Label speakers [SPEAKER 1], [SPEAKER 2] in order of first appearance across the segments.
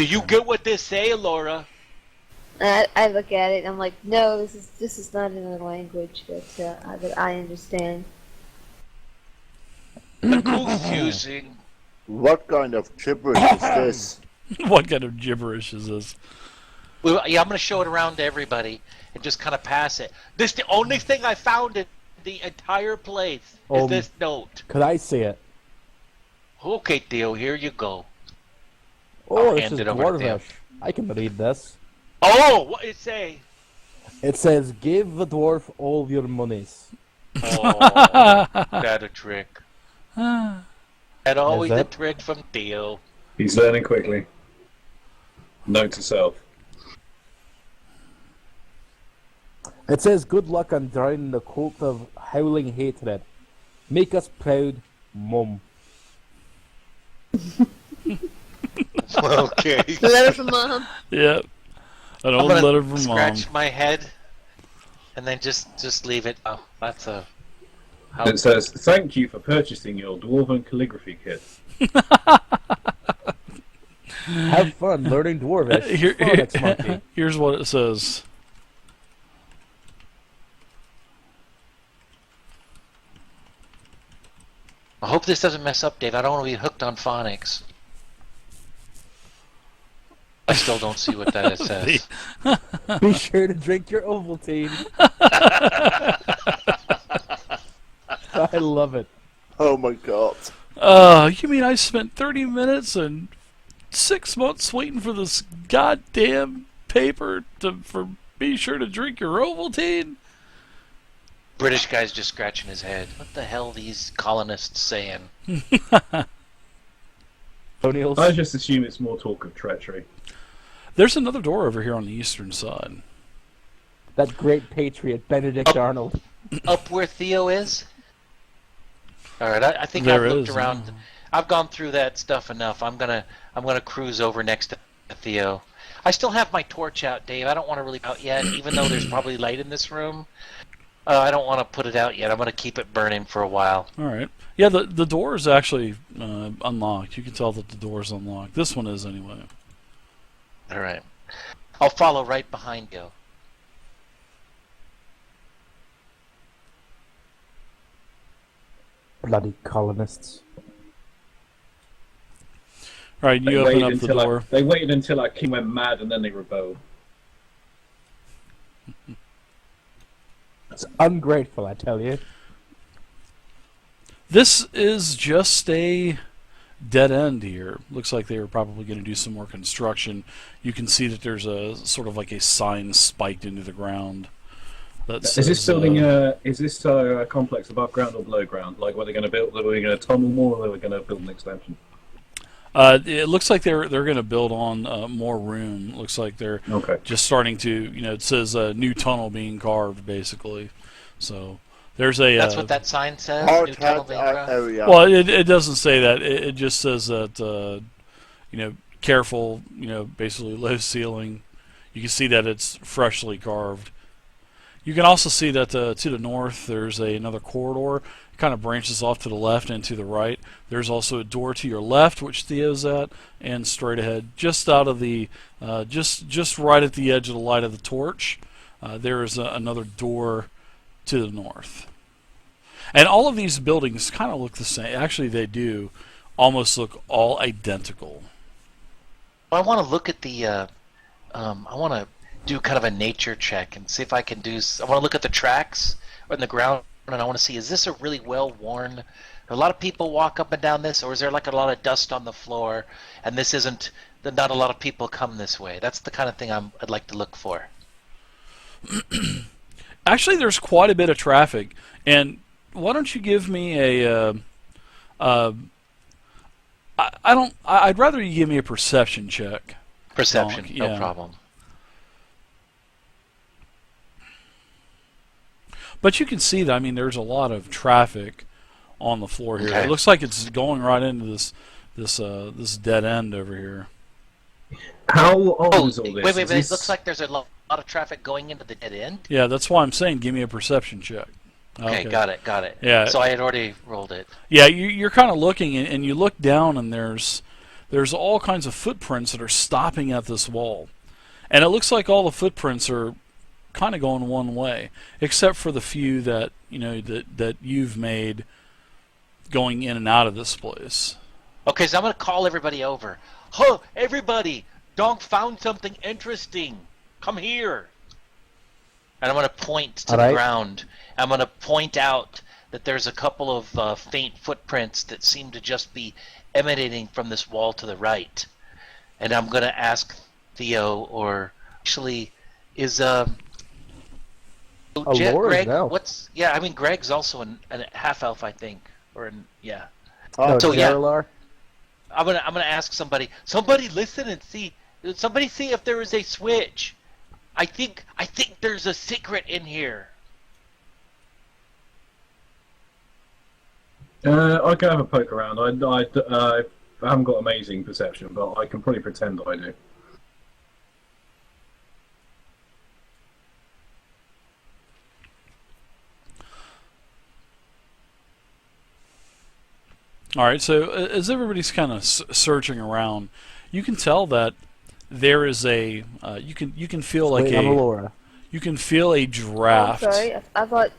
[SPEAKER 1] Do you get what they say, Laura?
[SPEAKER 2] I look at it and I'm like, no, this is not in a language that I understand.
[SPEAKER 1] Confusing.
[SPEAKER 3] What kind of gibberish is this?
[SPEAKER 4] What kind of gibberish is this?
[SPEAKER 1] Well, yeah, I'm going to show it around to everybody and just kind of pass it. This the only thing I found in the entire place is this note.
[SPEAKER 5] Could I see it?
[SPEAKER 1] Okay, Theo, here you go.
[SPEAKER 5] Oh, this is Dwarvish. I can read this.
[SPEAKER 1] Oh, what it say?
[SPEAKER 5] It says, give the dwarf all your monies.
[SPEAKER 1] Oh, that a trick. And always a trick from Theo.
[SPEAKER 6] He's learning quickly. Note to self.
[SPEAKER 5] It says, good luck on drowning the cult of howling hatred. Make us proud, Mum.
[SPEAKER 1] Okay.
[SPEAKER 2] Letter from Mom.
[SPEAKER 4] Yep. An old letter from Mom.
[SPEAKER 1] Scratch my head, and then just leave it. Oh, that's a.
[SPEAKER 6] It says, thank you for purchasing your Dwarven calligraphy kit.
[SPEAKER 5] Have fun learning Dwarvish. Monkey.
[SPEAKER 4] Here's what it says.
[SPEAKER 1] I hope this doesn't mess up, Dave. I don't want to be hooked on phonics. I still don't see what that says.
[SPEAKER 5] Be sure to drink your Ovaltine. I love it.
[SPEAKER 3] Oh my god.
[SPEAKER 4] You mean I spent 30 minutes and 6 months waiting for this goddamn paper for be sure to drink your Ovaltine?
[SPEAKER 1] British guy's just scratching his head. What the hell are these colonists saying?
[SPEAKER 6] I just assume it's more talk of treachery.
[SPEAKER 4] There's another door over here on the eastern side.
[SPEAKER 5] That great patriot, Benedict Arnold.
[SPEAKER 1] Up where Theo is? Alright, I think
[SPEAKER 4] There
[SPEAKER 1] I've looked
[SPEAKER 4] is,
[SPEAKER 1] around.
[SPEAKER 4] yeah.
[SPEAKER 1] I've gone through that stuff enough. I'm gonna cruise over next to Theo. I still have my torch out, Dave. I don't want to really out yet, even though there's probably light in this room. I don't want to put it out yet. I'm going to keep it burning for a while.
[SPEAKER 4] All right. Yeah, the door is actually unlocked. You can tell that the door is unlocked. This one is anyway.
[SPEAKER 1] All right. I'll follow right behind you.
[SPEAKER 5] Bloody colonists.
[SPEAKER 4] All right, you open up the door.
[SPEAKER 6] They waited until our king went mad and then they rebelled.
[SPEAKER 5] It's ungrateful, I tell you.
[SPEAKER 4] This is just a dead end here. Looks like they were probably going to do some more construction. You can see that there's a sort of like a sign spiked into the ground. That says,
[SPEAKER 6] is this building? Is this a complex above ground or below ground? Like, were they going to build? Were they going to tunnel more, or were they going to build an extension?
[SPEAKER 4] It looks like they're going to build on more room. Looks like they're just starting to, it says new tunnel being carved, basically. So there's a.
[SPEAKER 1] That's what that sign says. New tunnel being carved.
[SPEAKER 4] Well, it doesn't say that. It just says that careful. Basically low ceiling. You can see that it's freshly carved. You can also see that to the north there's another corridor. It kind of branches off to the left and to the right. There's also a door to your left, which Theo's at, and straight ahead, just out of the, just right at the edge of the light of the torch, there is another door to the north. And all of these buildings kind of look the same. Actually, they do almost look all identical.
[SPEAKER 1] I want to look at the. I want to do kind of a nature check and see if I can do. I want to look at the tracks on the ground, and I want to see, is this a really well-worn? A lot of people walk up and down this, or is there like a lot of dust on the floor, and this isn't? Not a lot of people come this way. That's the kind of thing I'd like to look for.
[SPEAKER 4] Actually, there's quite a bit of traffic, and why don't you give me a? I'd rather you give me a perception check.
[SPEAKER 1] Perception, no problem.
[SPEAKER 4] But you can see that, there's a lot of traffic on the floor here.
[SPEAKER 1] Okay.
[SPEAKER 4] It looks like it's going right into this dead end over here.
[SPEAKER 6] How old is all this?
[SPEAKER 1] Wait. It looks like there's a lot of traffic going into the dead end.
[SPEAKER 4] Yeah, that's why I'm saying give me a perception check.
[SPEAKER 1] Okay, got it.
[SPEAKER 4] Yeah.
[SPEAKER 1] So I had already rolled it.
[SPEAKER 4] Yeah, you're kind of looking, and you look down, and there's there's all kinds of footprints that are stopping at this wall. And it looks like all the footprints are kind of going one way, except for the few that that you've made going in and out of this place.
[SPEAKER 1] Okay, so I'm gonna call everybody over. Huh, everybody! Donk found something interesting. Come here. And I'm gonna point to the
[SPEAKER 5] Alright.
[SPEAKER 1] ground. I'm gonna point out that there's a couple of faint footprints that seem to just be emanating from this wall to the right. And I'm gonna ask Theo, or actually, is
[SPEAKER 5] Laura's
[SPEAKER 1] Greg?
[SPEAKER 5] now.
[SPEAKER 1] I mean, Greg's also a half elf, I think, yeah.
[SPEAKER 5] No,
[SPEAKER 1] So, yeah.
[SPEAKER 5] Jerilar?
[SPEAKER 1] I'm gonna ask somebody. Somebody listen and see. Somebody see if there is a switch. I think there's a secret in here.
[SPEAKER 6] I can have a poke around. I haven't got amazing perception, but I can probably pretend that I do.
[SPEAKER 4] All right, so as everybody's kind of searching around, you can tell that there is a you can feel like
[SPEAKER 5] Wait, I'm
[SPEAKER 4] a
[SPEAKER 5] Laura.
[SPEAKER 4] you can feel a
[SPEAKER 2] Oh, I'm
[SPEAKER 4] draft.
[SPEAKER 2] sorry. I thought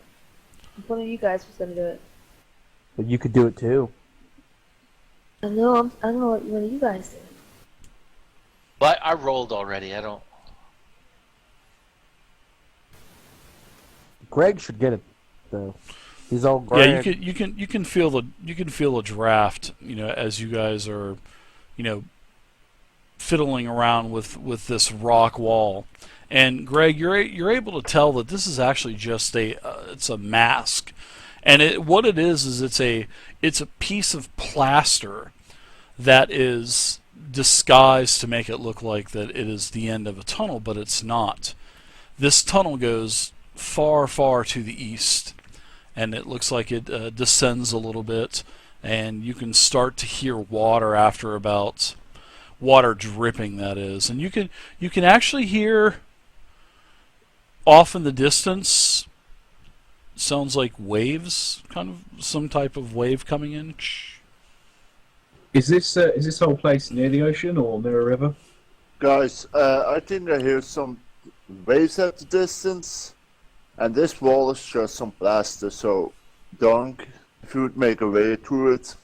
[SPEAKER 2] one of you guys was gonna do it.
[SPEAKER 5] But you could do it too.
[SPEAKER 2] I know what one of you guys did.
[SPEAKER 1] But I rolled already. I don't.
[SPEAKER 5] Greg should get it though. He's all
[SPEAKER 4] Yeah,
[SPEAKER 5] Greg.
[SPEAKER 4] you can feel the draft, as you guys are, fiddling around with this rock wall. And Greg, you're able to tell that this is actually just it's a mask. And what it is it's a piece of plaster that is disguised to make it look like that it is the end of a tunnel, but it's not. This tunnel goes far, far to the east, and it looks like it descends a little bit, and you can start to hear water after about water dripping, that is. And you can actually hear off in the distance, sounds like waves, kind of some type of wave coming in.
[SPEAKER 6] Is this whole place near the ocean or near a river?
[SPEAKER 3] Guys, I think I hear some waves at the distance, and this wall is just some plaster, so Donk, if you would make a way through it.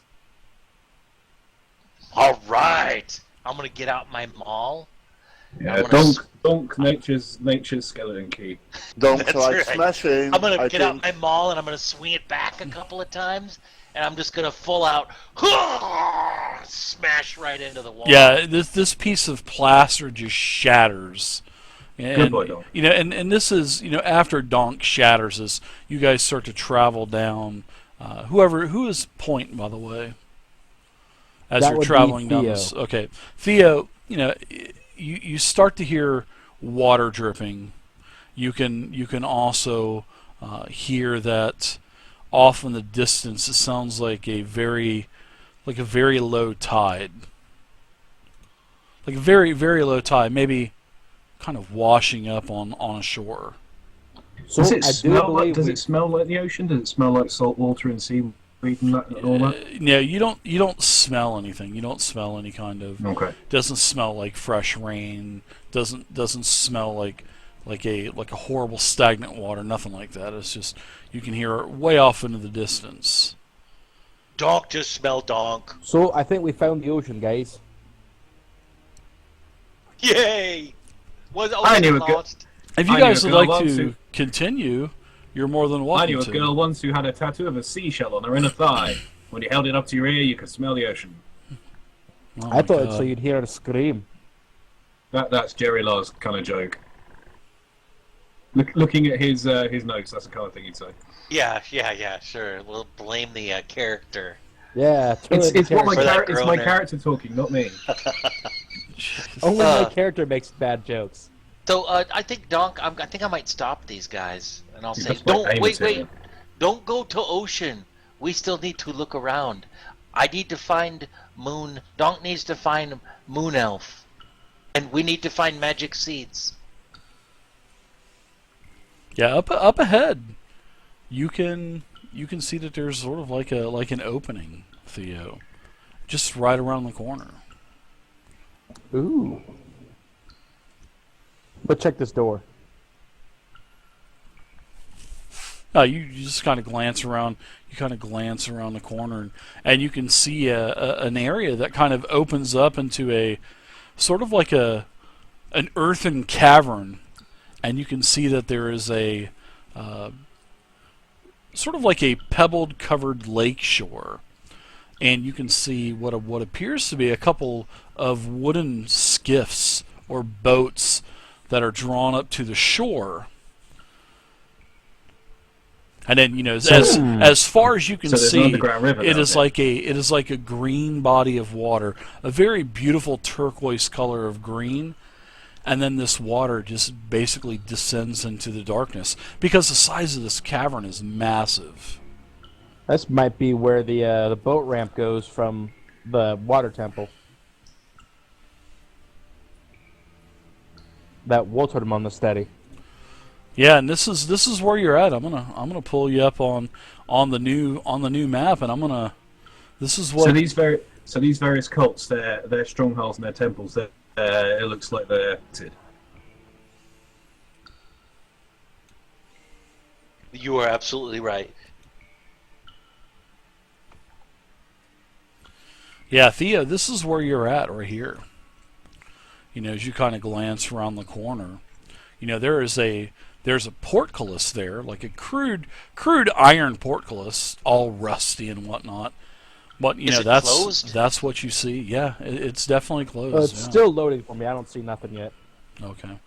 [SPEAKER 1] All right. I'm gonna get out my maul.
[SPEAKER 6] Yeah,
[SPEAKER 1] gonna
[SPEAKER 6] Donk, nature's skeleton key.
[SPEAKER 3] Donk
[SPEAKER 1] That's
[SPEAKER 3] like
[SPEAKER 1] right.
[SPEAKER 3] smashing.
[SPEAKER 1] I'm gonna
[SPEAKER 3] I
[SPEAKER 1] get out
[SPEAKER 3] think.
[SPEAKER 1] my maul and I'm gonna swing it back a couple of times, and I'm just gonna full out smash right into the wall.
[SPEAKER 4] Yeah, this piece of plaster just shatters. And,
[SPEAKER 6] Good boy, Donk.
[SPEAKER 4] and this is, after Donk shatters this, you guys start to travel down. Who is Point, by the way? As
[SPEAKER 5] That
[SPEAKER 4] you're
[SPEAKER 5] would be
[SPEAKER 4] traveling down
[SPEAKER 5] Theo.
[SPEAKER 4] this. Okay. Theo, you start to hear water dripping. You can also hear that off in the distance. It sounds like a very low tide. Like a very, very low tide, maybe kind of washing up on a shore.
[SPEAKER 5] So
[SPEAKER 6] Does
[SPEAKER 5] I
[SPEAKER 6] it
[SPEAKER 5] do
[SPEAKER 6] smell like?
[SPEAKER 5] believe
[SPEAKER 6] Does
[SPEAKER 5] we-
[SPEAKER 6] it smell like the ocean? Does it smell like salt water and seaweed and all that?
[SPEAKER 4] Yeah, you don't smell anything. You don't smell any kind of.
[SPEAKER 6] Okay.
[SPEAKER 4] Doesn't smell like fresh rain. Doesn't smell like a horrible stagnant water. Nothing like that. It's just you can hear it way off into the distance.
[SPEAKER 1] Donk just smell donk.
[SPEAKER 5] So I think we found the ocean, guys.
[SPEAKER 1] Yay! Was
[SPEAKER 6] I knew it go-
[SPEAKER 1] lost?
[SPEAKER 4] If you
[SPEAKER 6] I knew
[SPEAKER 4] guys
[SPEAKER 6] a
[SPEAKER 4] would
[SPEAKER 6] girl
[SPEAKER 4] like
[SPEAKER 6] once
[SPEAKER 4] to
[SPEAKER 6] who-
[SPEAKER 4] continue, you're more than
[SPEAKER 6] I
[SPEAKER 4] welcome
[SPEAKER 6] knew a
[SPEAKER 4] to.
[SPEAKER 6] girl once who had a tattoo of a seashell on her inner thigh. When you held it up to your ear, you could smell the ocean.
[SPEAKER 4] Oh
[SPEAKER 5] I
[SPEAKER 4] my
[SPEAKER 5] thought
[SPEAKER 4] God.
[SPEAKER 5] so you'd hear her scream.
[SPEAKER 6] That's Jerry Law's kind of joke. Looking at his notes, that's the kind of thing he'd say.
[SPEAKER 1] Yeah, sure. We'll blame the character.
[SPEAKER 5] Yeah, totally
[SPEAKER 6] It's what my
[SPEAKER 1] For that
[SPEAKER 6] it's my
[SPEAKER 1] groaner.
[SPEAKER 6] character talking, not me.
[SPEAKER 5] only
[SPEAKER 1] Uh,
[SPEAKER 5] my character makes bad jokes.
[SPEAKER 1] So I think Donk, I think I might stop these guys, and I'll say,
[SPEAKER 6] That's my
[SPEAKER 1] don't
[SPEAKER 6] aim
[SPEAKER 1] wait,
[SPEAKER 6] material.
[SPEAKER 1] don't go to ocean. We still need to look around. I need to find Moon. Donk needs to find Moon Elf, and we need to find magic seeds.
[SPEAKER 4] Yeah, up ahead, you can see that there's sort of like an opening, Theo, just right around the corner.
[SPEAKER 5] Ooh. But check this door.
[SPEAKER 4] You just kind of glance around. You kind of glance around the corner, and you can see an area that kind of opens up into a sort of like an earthen cavern, and you can see that there is a sort of like a pebbled covered lake shore, and you can see what appears to be a couple of wooden skiffs or boats that are drawn up to the shore. And then, as far as you can
[SPEAKER 6] there's an
[SPEAKER 4] see,
[SPEAKER 6] underground river
[SPEAKER 4] it
[SPEAKER 6] down
[SPEAKER 4] is
[SPEAKER 6] there.
[SPEAKER 4] it is like a green body of water, a very beautiful turquoise color of green, and then this water just basically descends into the darkness because the size of this cavern is massive.
[SPEAKER 5] This might be where the boat ramp goes from the water temple. That water them on the steady.
[SPEAKER 4] Yeah, and this is where you're at. I'm gonna pull you up on the new map, and this is what.
[SPEAKER 6] So these various cults, their strongholds and their temples, it looks like they're.
[SPEAKER 1] You are absolutely right.
[SPEAKER 4] Yeah, Theo, this is where you're at right here. As you kind of glance around the corner, there's a portcullis there, like a crude iron portcullis, all rusty and whatnot. But
[SPEAKER 1] Is it
[SPEAKER 4] that's
[SPEAKER 1] closed?
[SPEAKER 4] that's what you see. Yeah, it's definitely closed.
[SPEAKER 5] It's
[SPEAKER 4] yeah.
[SPEAKER 5] still loading for me. I don't see nothing yet.
[SPEAKER 4] Okay.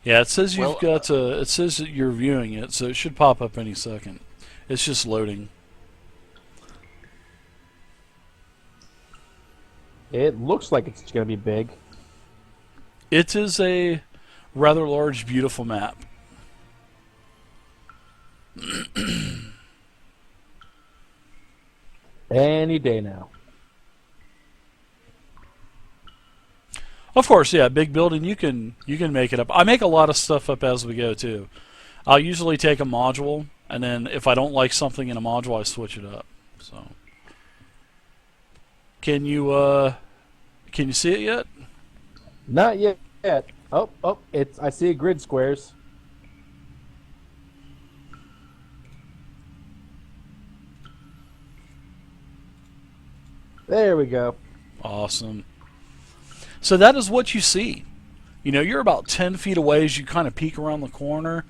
[SPEAKER 4] Yeah, it says you've
[SPEAKER 1] Well,
[SPEAKER 4] got. It says that you're viewing it, so it should pop up any second. It's just loading.
[SPEAKER 5] It looks like it's going to be big.
[SPEAKER 4] It is a rather large, beautiful map.
[SPEAKER 5] Any day now.
[SPEAKER 4] Of course, yeah, big building. You can make it up. I make a lot of stuff up as we go too. I'll usually take a module, and then if I don't like something in a module, I switch it up. So, can you see it yet?
[SPEAKER 5] Not yet. Oh, I see grid squares. There we go.
[SPEAKER 4] Awesome. So that is what you see. You're about 10 feet away as you kind of peek around the corner.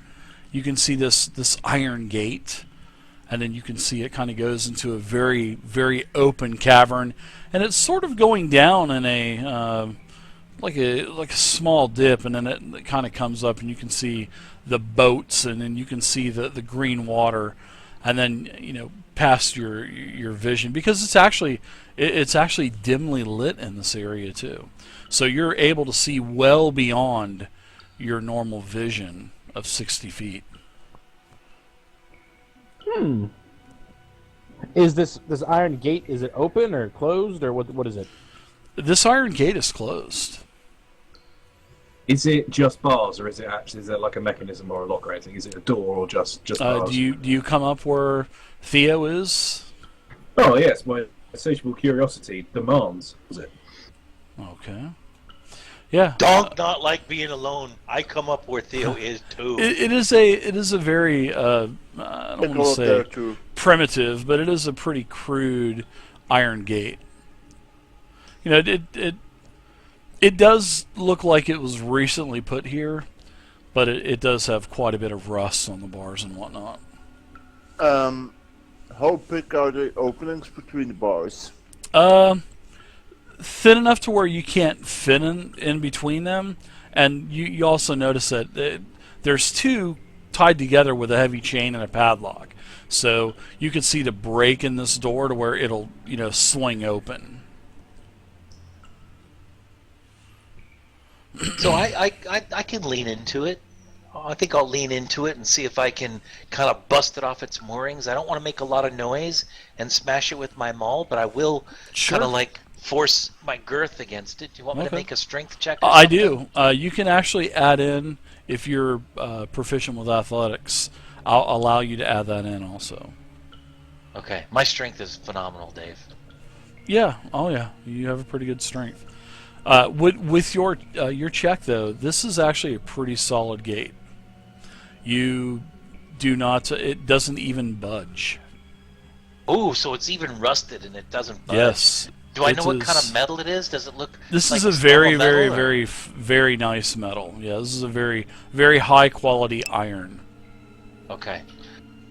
[SPEAKER 4] You can see this iron gate, and then you can see it kind of goes into a very, very open cavern, and it's sort of going down in a like a small dip, and then it kind of comes up, and you can see the boats, and then you can see the green water, and then past your vision, because it's actually dimly lit in this area too, so you're able to see well beyond your normal vision of 60 feet.
[SPEAKER 5] Is this iron gate, is it open or closed, or what is it?
[SPEAKER 4] This iron gate is closed.
[SPEAKER 6] Is it just bars, or is there like a mechanism or a lock or anything? Is it a door or just bars?
[SPEAKER 4] Do you come up where Theo is?
[SPEAKER 6] Oh yes, my insatiable curiosity demands. Was it?
[SPEAKER 4] Okay. Yeah.
[SPEAKER 1] Don't not like being alone. I come up where Theo is too.
[SPEAKER 4] It is a very I don't want to say primitive, but it is a pretty crude iron gate. It does look like it was recently put here, but it does have quite a bit of rust on the bars and whatnot.
[SPEAKER 3] How big are the openings between the bars?
[SPEAKER 4] Thin enough to where you can't fit in between them, and you also notice that there's two tied together with a heavy chain and a padlock, so you can see the break in this door to where it'll swing open.
[SPEAKER 1] So I can lean into it. I think I'll lean into it and see if I can kind of bust it off its moorings. I don't want to make a lot of noise and smash it with my maul, but I will
[SPEAKER 4] Sure.
[SPEAKER 1] kind of like force my girth against it. Do you want me to
[SPEAKER 4] Okay.
[SPEAKER 1] make a strength check? Or
[SPEAKER 4] I
[SPEAKER 1] something?
[SPEAKER 4] do. You can actually add in, if you're proficient with athletics, I'll allow you to add that in also.
[SPEAKER 1] Okay, my strength is phenomenal, Dave.
[SPEAKER 4] Yeah. Oh yeah. You have a pretty good strength. With your check though, this is actually a pretty solid gate. You do not. It doesn't even budge.
[SPEAKER 1] Oh, so it's even rusted and it doesn't budge.
[SPEAKER 4] Yes.
[SPEAKER 1] Do I
[SPEAKER 4] it
[SPEAKER 1] know what kind
[SPEAKER 4] is-
[SPEAKER 1] of metal it is? Does it look
[SPEAKER 4] This
[SPEAKER 1] like
[SPEAKER 4] is a
[SPEAKER 1] the smell
[SPEAKER 4] very,
[SPEAKER 1] of metal,
[SPEAKER 4] very,
[SPEAKER 1] or-
[SPEAKER 4] very, very nice metal. Yeah, this is a very, very high quality iron.
[SPEAKER 1] Okay.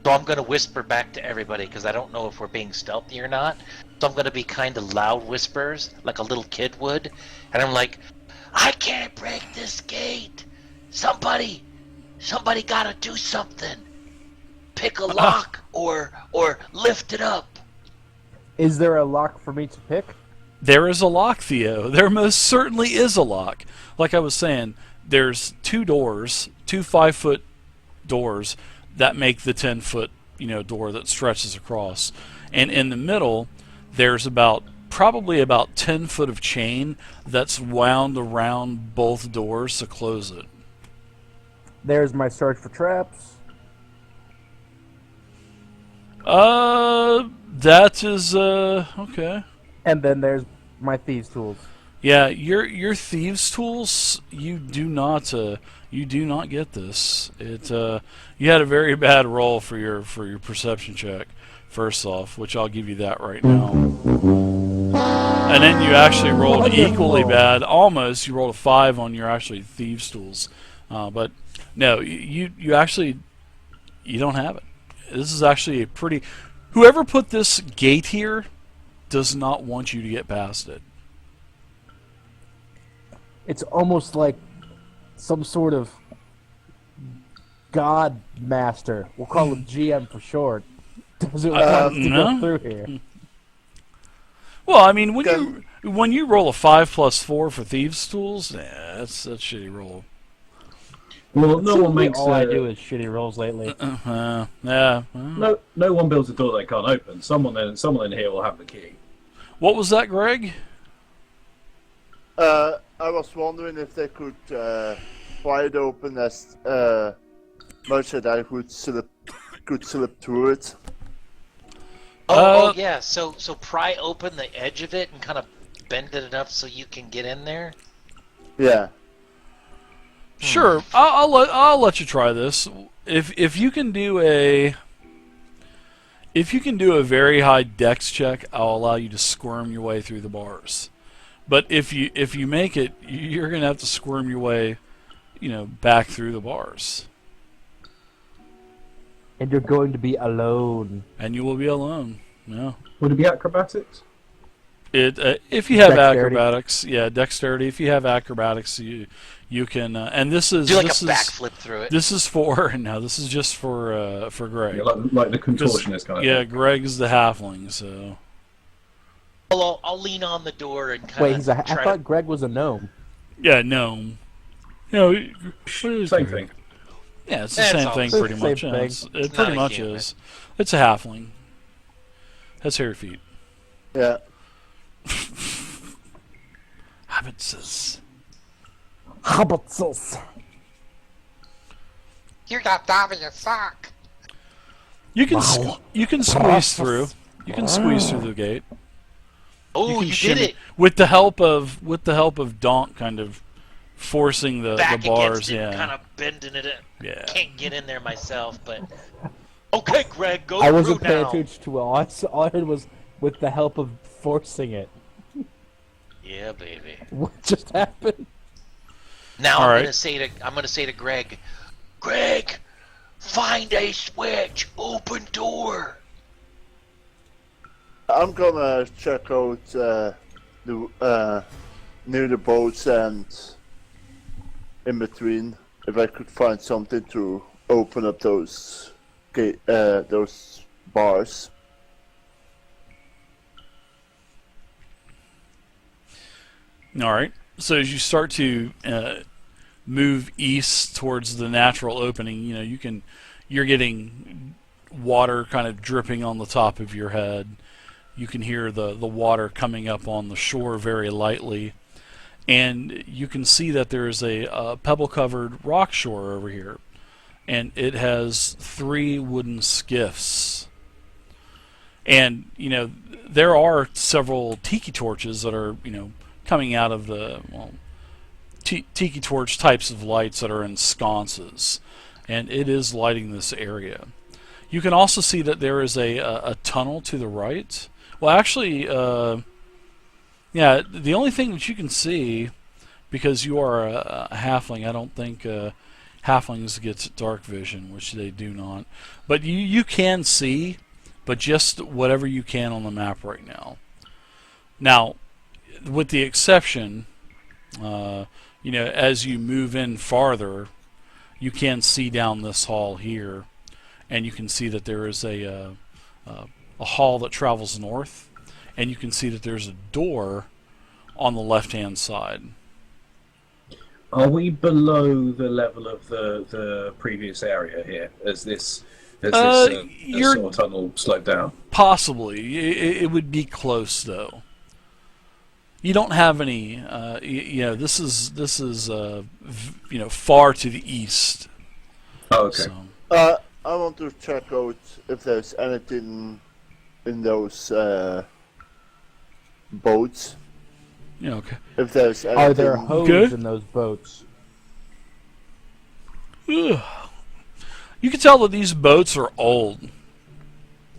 [SPEAKER 1] So I'm going to whisper back to everybody because I don't know if we're being stealthy or not. So I'm going to be kind of loud whispers, like a little kid would. And I'm like, I can't break this gate. Somebody got to do something. Pick a lock or lift it up.
[SPEAKER 5] Is there a lock for me to pick?
[SPEAKER 4] There is a lock, Theo. There most certainly is a lock. Like I was saying, there's two doors, two 5-foot doors that make the 10-foot, door that stretches across. And in the middle, there's probably about 10 foot of chain that's wound around both doors to close it.
[SPEAKER 5] There's my search for traps.
[SPEAKER 4] That is okay.
[SPEAKER 5] And then there's my thieves' tools.
[SPEAKER 4] Yeah, your thieves' tools. You do not get this. You had a very bad roll for your perception check. First off, which I'll give you that right now. And then you actually rolled
[SPEAKER 5] Wonderful.
[SPEAKER 4] equally bad. Almost, you rolled a 5 on your actually thieves' tools. But no, you don't have it. This is actually a pretty. Whoever put this gate here does not want you to get past it.
[SPEAKER 5] It's almost like some sort of god master. We'll call him GM for short. Doesn't want us to
[SPEAKER 4] no.
[SPEAKER 5] go through here.
[SPEAKER 4] Well, I mean,
[SPEAKER 3] Okay.
[SPEAKER 4] when you roll a 5 plus 4 for thieves' tools, that's a shitty roll.
[SPEAKER 6] Well, no one makes.
[SPEAKER 5] All I do is shitty rolls lately.
[SPEAKER 4] Yeah.
[SPEAKER 6] No one builds a door they can't open. Someone in here will have the key.
[SPEAKER 4] What was that, Greg?
[SPEAKER 3] I was wondering if they could pry it open as much that I could slip through it.
[SPEAKER 1] Oh yeah. So pry open the edge of it and kind of bend it enough so you can get in there.
[SPEAKER 3] Yeah.
[SPEAKER 4] Sure, I'll let you try this. If you can do a very high dex check, I'll allow you to squirm your way through the bars. But if you make it, you're gonna have to squirm your way, back through the bars,
[SPEAKER 5] And you're going to be alone.
[SPEAKER 4] and you will be alone. Yeah.
[SPEAKER 6] Would it be acrobatics?
[SPEAKER 4] If you have
[SPEAKER 5] Dexterity.
[SPEAKER 4] acrobatics, yeah, dexterity. If you have acrobatics, you can. And this is
[SPEAKER 1] Do like
[SPEAKER 4] this
[SPEAKER 1] a
[SPEAKER 4] is
[SPEAKER 1] backflip through it.
[SPEAKER 4] this is for no. This is just for Greg.
[SPEAKER 6] Yeah, like the contortionist kind of
[SPEAKER 4] Yeah,
[SPEAKER 6] thing.
[SPEAKER 4] Greg's the halfling, so.
[SPEAKER 1] I'll lean on the door and kind
[SPEAKER 5] Wait,
[SPEAKER 1] of.
[SPEAKER 5] I thought Greg was a gnome.
[SPEAKER 4] Yeah, gnome.
[SPEAKER 6] Same thing.
[SPEAKER 4] Yeah, it's the
[SPEAKER 1] It's
[SPEAKER 4] same
[SPEAKER 1] all
[SPEAKER 4] thing
[SPEAKER 5] the
[SPEAKER 4] pretty
[SPEAKER 5] same
[SPEAKER 4] much. Yeah,
[SPEAKER 5] thing.
[SPEAKER 4] it
[SPEAKER 1] It's
[SPEAKER 4] pretty
[SPEAKER 1] not a
[SPEAKER 4] much
[SPEAKER 1] human.
[SPEAKER 4] is. It's a halfling. Has hairy feet.
[SPEAKER 3] Yeah.
[SPEAKER 4] Hobbitses.
[SPEAKER 5] Hobbitses.
[SPEAKER 1] You got Dobby a sock.
[SPEAKER 4] You can
[SPEAKER 5] Wow.
[SPEAKER 4] you can squeeze through. You can squeeze through the gate.
[SPEAKER 1] Oh,
[SPEAKER 4] can
[SPEAKER 1] you
[SPEAKER 4] shimmy-
[SPEAKER 1] did it.
[SPEAKER 4] with the help of Donk kind of forcing the
[SPEAKER 1] Back
[SPEAKER 4] bars.
[SPEAKER 1] against it,
[SPEAKER 4] Yeah.
[SPEAKER 1] kind of bending it.
[SPEAKER 4] Yeah.
[SPEAKER 1] Can't get in there myself, but. Okay, Greg, go
[SPEAKER 5] I
[SPEAKER 1] through
[SPEAKER 5] wasn't paying
[SPEAKER 1] now.
[SPEAKER 5] attention to it. All I heard was with the help of forcing it.
[SPEAKER 1] Yeah, baby.
[SPEAKER 5] What just happened?
[SPEAKER 1] Now
[SPEAKER 4] All
[SPEAKER 1] I'm
[SPEAKER 4] right.
[SPEAKER 1] gonna say to Greg, Greg, find a switch, open door.
[SPEAKER 3] I'm gonna check out the near the boats and in between if I could find something to open up those bars.
[SPEAKER 4] All right. So as you start to move east towards the natural opening, you're getting water kind of dripping on the top of your head. You can hear the water coming up on the shore very lightly, and you can see that there's a pebble-covered rock shore over here, and it has 3 wooden skiffs. And there are several tiki torches that are coming out of the tiki torch types of lights that are in sconces, and it is lighting this area. You can also see that there is a tunnel to the right. Well, actually, yeah, the only thing that you can see, because you are a halfling, I don't think halflings get dark vision, which they do not. But you can see, but just whatever you can on the map right now. Now, with the exception, as you move in farther, you can see down this hall here, and you can see that there is a hall that travels north, and you can see that there's a door on the left-hand side.
[SPEAKER 6] Are we below the level of the previous area here? As this sort of tunnel sloped down? Possibly.
[SPEAKER 4] It would be close, though. You don't have any. This is far to the east.
[SPEAKER 6] Oh, okay.
[SPEAKER 4] So.
[SPEAKER 3] I want to check out if there's anything in those boats.
[SPEAKER 4] Yeah, okay.
[SPEAKER 3] If there's anything...
[SPEAKER 5] Are there hose in those boats?
[SPEAKER 4] Ugh. You can tell that these boats are old,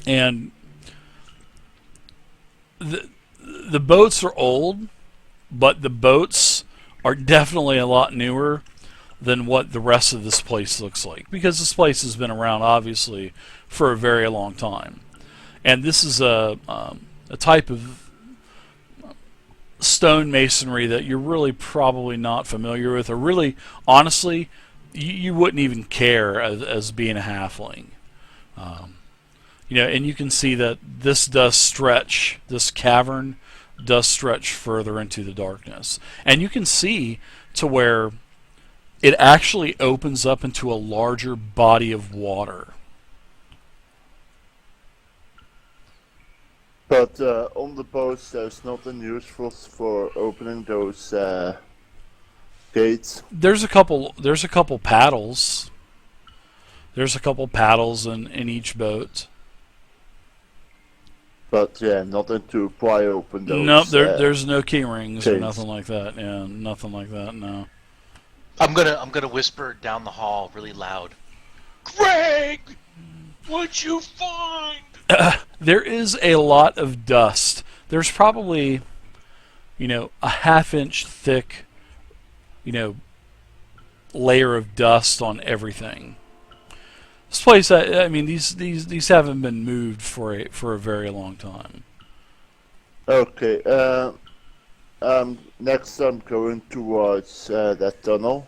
[SPEAKER 4] and the boats are old, but the boats are definitely a lot newer than what the rest of this place looks like, because this place has been around obviously for a very long time, and this is a type of stone masonry that you're really probably not familiar with, or really honestly you wouldn't even care as being a halfling. And you can see that this cavern does stretch further into the darkness, and you can see to where it actually opens up into a larger body of water.
[SPEAKER 3] But on the boats, there's nothing useful for opening those gates.
[SPEAKER 4] There's a couple paddles. There's a couple paddles in each boat.
[SPEAKER 3] But yeah, nothing to pry open those.
[SPEAKER 4] Nope, there's no key rings or
[SPEAKER 3] chains.
[SPEAKER 4] nothing like that. Yeah, nothing like that. No.
[SPEAKER 1] I'm gonna whisper down the hall really loud. Greg, what'd you find?
[SPEAKER 4] There is a lot of dust. There's probably, a half-inch thick, layer of dust on everything. This place, I mean, these haven't been moved for a very long time.
[SPEAKER 3] Okay. Next I'm going towards that tunnel.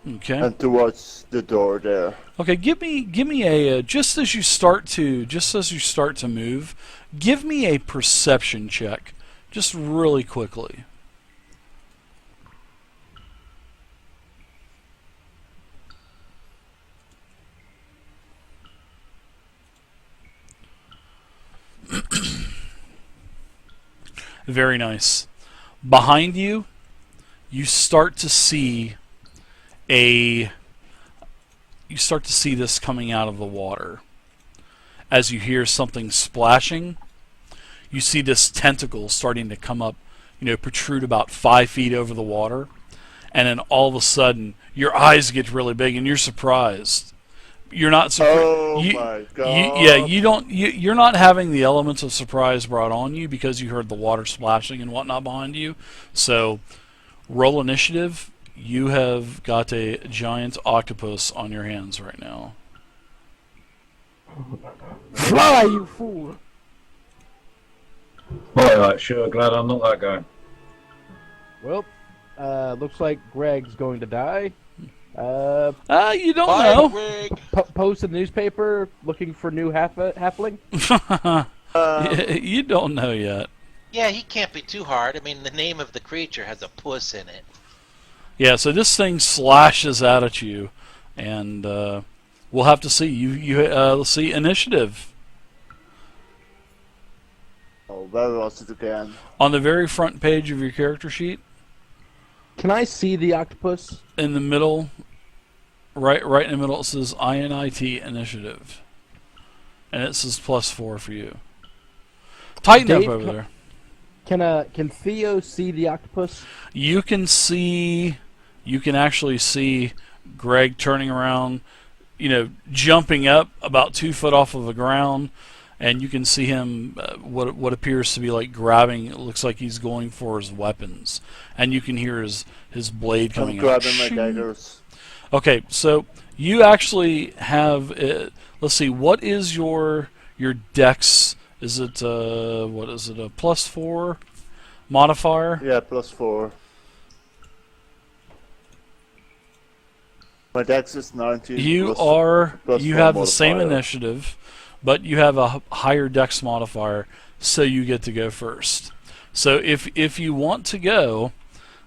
[SPEAKER 4] Okay.
[SPEAKER 3] And towards the door there.
[SPEAKER 4] Okay, give me a just as you start to move, give me a perception check, just really quickly. Very nice. Behind you, you start to see this coming out of the water. As you hear something splashing, you see this tentacle starting to come up, protrude about 5 feet over the water, and then all of a sudden your eyes get really big and you're surprised. You're not surprised.
[SPEAKER 3] Oh my god!
[SPEAKER 4] You're not having the elements of surprise brought on you because you heard the water splashing and whatnot behind you. So, roll initiative. You have got a giant octopus on your hands right now.
[SPEAKER 5] Fly, you fool!
[SPEAKER 6] Alright, sure, glad I'm not that guy.
[SPEAKER 5] Well, looks like Greg's going to die.
[SPEAKER 4] You don't
[SPEAKER 1] Bye,
[SPEAKER 4] know.
[SPEAKER 1] Greg.
[SPEAKER 5] Post in the newspaper looking for new halfling.
[SPEAKER 4] You don't know yet.
[SPEAKER 1] Yeah, he can't be too hard. I mean, the name of the creature has a puss in it.
[SPEAKER 4] Yeah, so this thing slashes out at you, and we'll have to see. Let's see initiative.
[SPEAKER 3] Oh, where was it again?
[SPEAKER 4] On the very front page of your character sheet,
[SPEAKER 5] Can I see the octopus?
[SPEAKER 4] in the middle. right in the middle, it says INIT Initiative. And it says +4 for you. Tighten
[SPEAKER 5] Dave,
[SPEAKER 4] up over there.
[SPEAKER 5] Can Theo see the octopus?
[SPEAKER 4] You can actually see Greg turning around, jumping up about 2 foot off of the ground, and you can see him what appears to be like grabbing. It looks like he's going for his weapons, and you can hear his blade coming
[SPEAKER 3] I'm
[SPEAKER 4] out.
[SPEAKER 3] grabbing my daggers.
[SPEAKER 4] Okay, so you actually have. Let's see. What is your dex? Is it what is it? A +4 modifier?
[SPEAKER 3] Yeah, +4. My dex is 19.
[SPEAKER 4] You
[SPEAKER 3] plus
[SPEAKER 4] have
[SPEAKER 3] 4
[SPEAKER 4] the same
[SPEAKER 3] modifier.
[SPEAKER 4] initiative, but you have a higher dex modifier, so you get to go first. So if you want to go,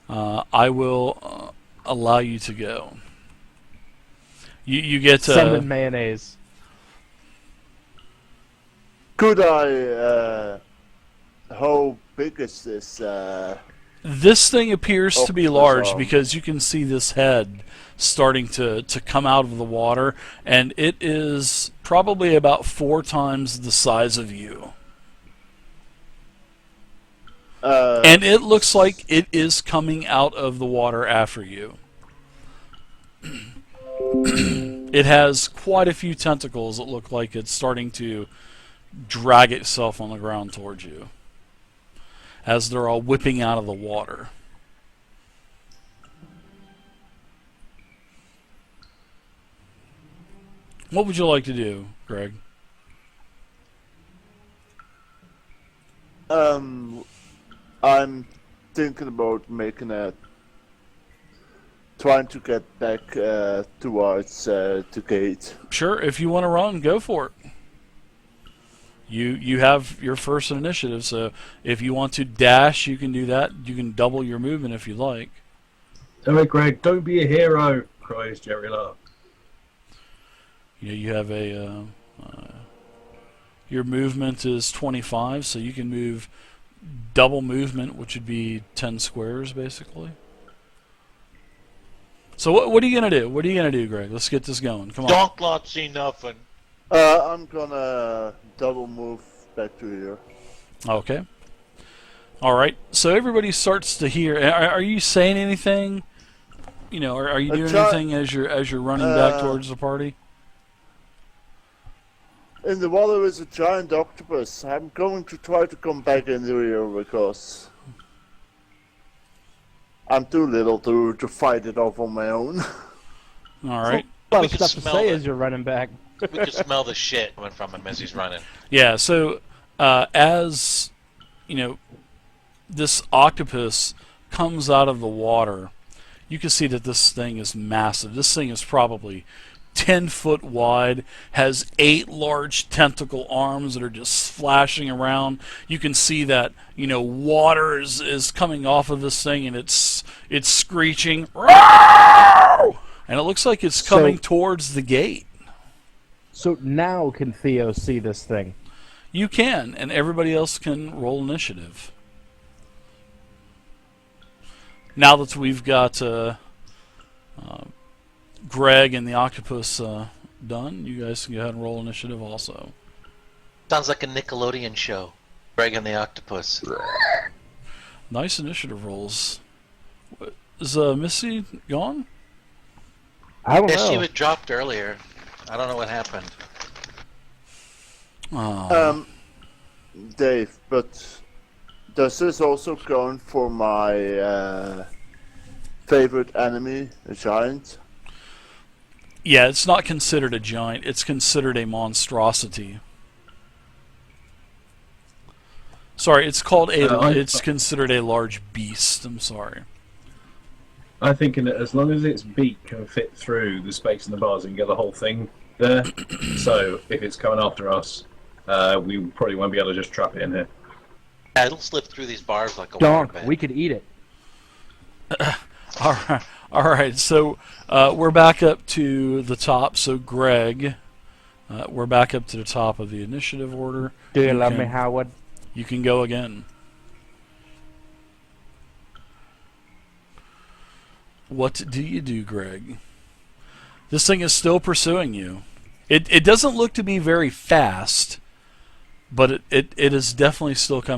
[SPEAKER 4] I will allow you to go. You get
[SPEAKER 5] Summon mayonnaise.
[SPEAKER 3] Could I? How big is this?
[SPEAKER 4] This thing appears to be
[SPEAKER 3] Octopus
[SPEAKER 4] large
[SPEAKER 3] arm.
[SPEAKER 4] because you can see this head starting to come out of the water, and it is probably about 4 times the size of you. And it looks like it is coming out of the water after you. It has quite a few tentacles that look like it's starting to drag itself on the ground towards you as they're all whipping out of the water. What would you like to do, Greg?
[SPEAKER 3] I'm thinking about trying to get back towards the gate.
[SPEAKER 4] Sure, if you want to run, go for it. You have your first initiative, so if you want to dash, you can do that. You can double your movement if you like.
[SPEAKER 6] Alright, Greg, don't be a hero, cries Jerry Love.
[SPEAKER 4] You have a your movement is 25, so you can move double movement, which would be 10 squares basically. So what are you gonna do? What are you gonna do, Greg? Let's get this going. Come on.
[SPEAKER 1] Don't not see nothing.
[SPEAKER 3] I'm gonna double move back to here.
[SPEAKER 4] Okay. All right. So everybody starts to hear. Are you saying anything? Are you doing anything as you're running back towards the party?
[SPEAKER 3] In the water is a giant octopus. I'm going to try to come back in here because I'm too little to fight it off on my own.
[SPEAKER 4] All right.
[SPEAKER 5] A lot
[SPEAKER 1] We
[SPEAKER 5] of
[SPEAKER 1] could
[SPEAKER 5] stuff to
[SPEAKER 1] smell
[SPEAKER 5] say
[SPEAKER 1] it.
[SPEAKER 5] as you're running back.
[SPEAKER 1] We can smell the shit coming from him as he's running.
[SPEAKER 4] Yeah. So as this octopus comes out of the water, you can see that this thing is massive. This thing is probably 10 foot wide, has 8 large tentacle arms that are just flashing around. You can see that water is coming off of this thing, and it's screeching, and it looks like it's coming towards the gate.
[SPEAKER 5] So now can Theo see this thing?
[SPEAKER 4] You can, and everybody else can roll initiative. Now that we've got Greg and the octopus done, you guys can go ahead and roll initiative also.
[SPEAKER 1] Sounds like a Nickelodeon show. Greg and the Octopus.
[SPEAKER 4] Nice initiative rolls. Is Missy gone?
[SPEAKER 5] I don't
[SPEAKER 1] Yeah,
[SPEAKER 5] know.
[SPEAKER 1] she was dropped earlier. I don't know what happened.
[SPEAKER 3] Dave, but does this also count for my favorite enemy, a giant?
[SPEAKER 4] Yeah, it's not considered a giant. It's considered a monstrosity. Sorry, it's called it's considered a large beast. I'm sorry.
[SPEAKER 6] I think as long as its beak can fit through the space in the bars and get the whole thing there, so if it's coming after us, we probably won't be able to just trap it in here.
[SPEAKER 1] Yeah, it'll slip through these bars like a
[SPEAKER 5] Donk,
[SPEAKER 1] waterbed.
[SPEAKER 5] we could eat it.
[SPEAKER 4] All right. So we're back up to the top. So Greg, we're back up to the top of the initiative order.
[SPEAKER 5] Do you love me, Howard?
[SPEAKER 4] You can go again. What do you do, Greg? This thing is still pursuing you. It doesn't look to be very fast, but it is definitely still coming